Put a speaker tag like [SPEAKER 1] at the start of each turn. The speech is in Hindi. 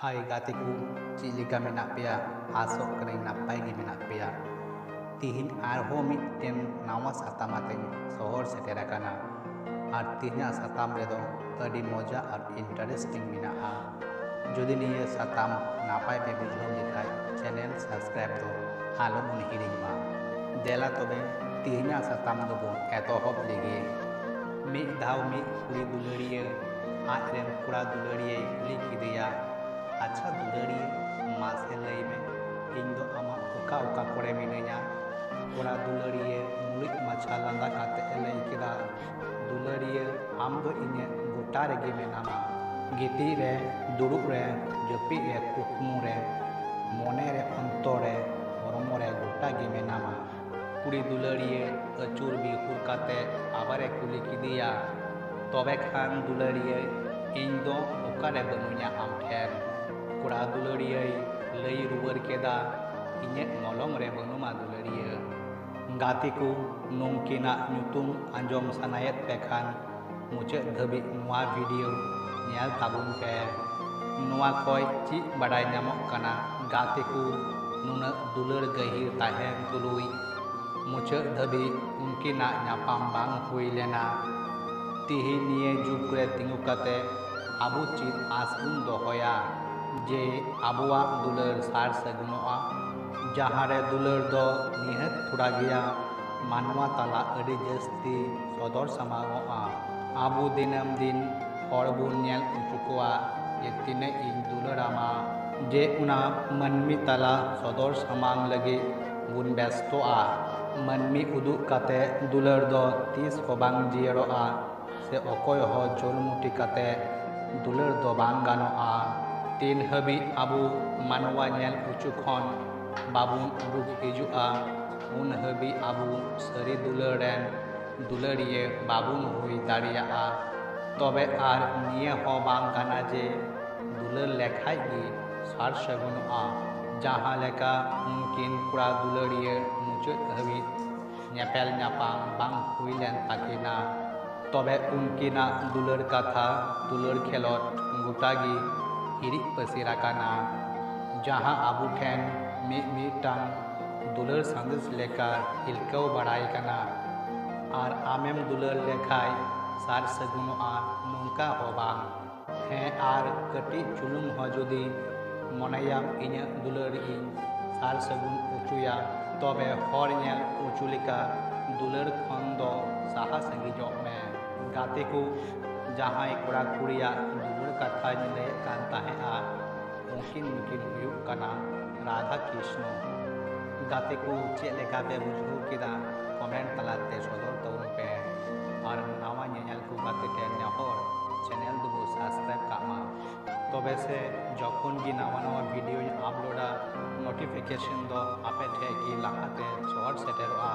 [SPEAKER 1] Hai gatiku, cilika menak pea, asok kena napai gi menak pea. Tihin arho mitten nawa satam ateng sohor seterakana. Ar tihnya satam redo adi moja ar interesting mena'a. Jodi niya satam napai pe bujhau lekai channel subscribe do alo bun hiring ma. Dela tobe tihnya satam do bon etohop lege. Mi dhaw mi kuri dulariya aren kura dulariya kuli kideya. अच्छा दुलड़िए मासे लई में इन दो आमा उका उका कोड़े मिनेया कोड़ा दुलड़िए मुलिक मछा लंदा काते लई किदा दुलड़िए आम दो इने गोटा रेगे मेनामा गिटी रे दुरुक रे जपी रे कुकमु रे मोने रे अंतो रे हरमो रे गोटा गे मेनामा कुड़ी दुलड़िए अचूर बिहुर काते आबारे कुली किदिया तबे खान दुलड़िए इन दो उका रे बनुया आम ठेर कोड़ा दुलड़िया लई रुवर केदा इने मलंग रे बनुमा दुलड़िया गाती को नोंकिना नुतुम अंजम सनायत पेखान मुझे धबी नुआ वीडियो न्याल ताबुन पे नुआ कोई ची बड़ाई नामक कना गाती को नुना दुलड़ गहिर ताहेन तुलुई मुझे धबी उनकिना न्यापाम बांग हुई लेना तिही निये जुगरे तिंगु कते आबु चीत आसबुन दोहोया जे आबुआ दुलर सार सगुनोआ जहाँ रे दुलर दो निहत थोड़ा गया मानवा तला अड़ी जस्ती सदर समाओआ आबु दिनम दिन हर बुन नेल उचुकोआ ये तिने इन दुलरामा जे उना मनमी तला सदर समांग लगे बुन बेस्तोआ मनमी उदुक काते दुलर दो तीस होबांग जियरोआ से अकोय हो जोलमुटी काते दुलर दो बांग गानोआ तीन हबी आबू मानवा नेल उचु खन बाबुन उरुक हिजुआ उन हबी आबू सरी दुलरेन दुलरिये बाबुन हुई दाड़ियाआ तबे आर निये हो बांग गाना जे दुलर लेखाई गी सार सगुनआ जहाँ लेका उनकिन कुड़ा दुलरिये मुचुत हबी नेपेल न्यापाम बांग हुई लेन ताकिना तबे उनकिना दुलर कथा दुलर खेलोट गुटागी हिरिक पसिराकाना जहाँ आबू ठेन मिटांग दुलर संदेश लेका हिलकौ बड़ाई काना आर आमेम दुलर लेखाय सार सगुनोआ नोंका होबांग हे आर कटी चुलुम हो जुदी मनेयाम इने दुलर इन सार सगुन उचुया तबे हर नेल उचुलिका दुलर खन दो साहा संगी जॉब में गाते को जहाँ कोड़ा कुड़िया दुलर कथा ले कांता है आ उनकिन उनकिन हुयुक कना राधा कृष्ण गाते को चेले गाते बुझू किदा कमेंट तलाते सदर तउन पे और नावा नेल को गाते टेन नेहर चैनल दुबो सब्सक्राइब कामा तबे से जखन गी नावा नावा वीडियो अपलोडा नोटिफिकेशन दो आपे ठे की लाहाते शॉर्ट सेटेरोआ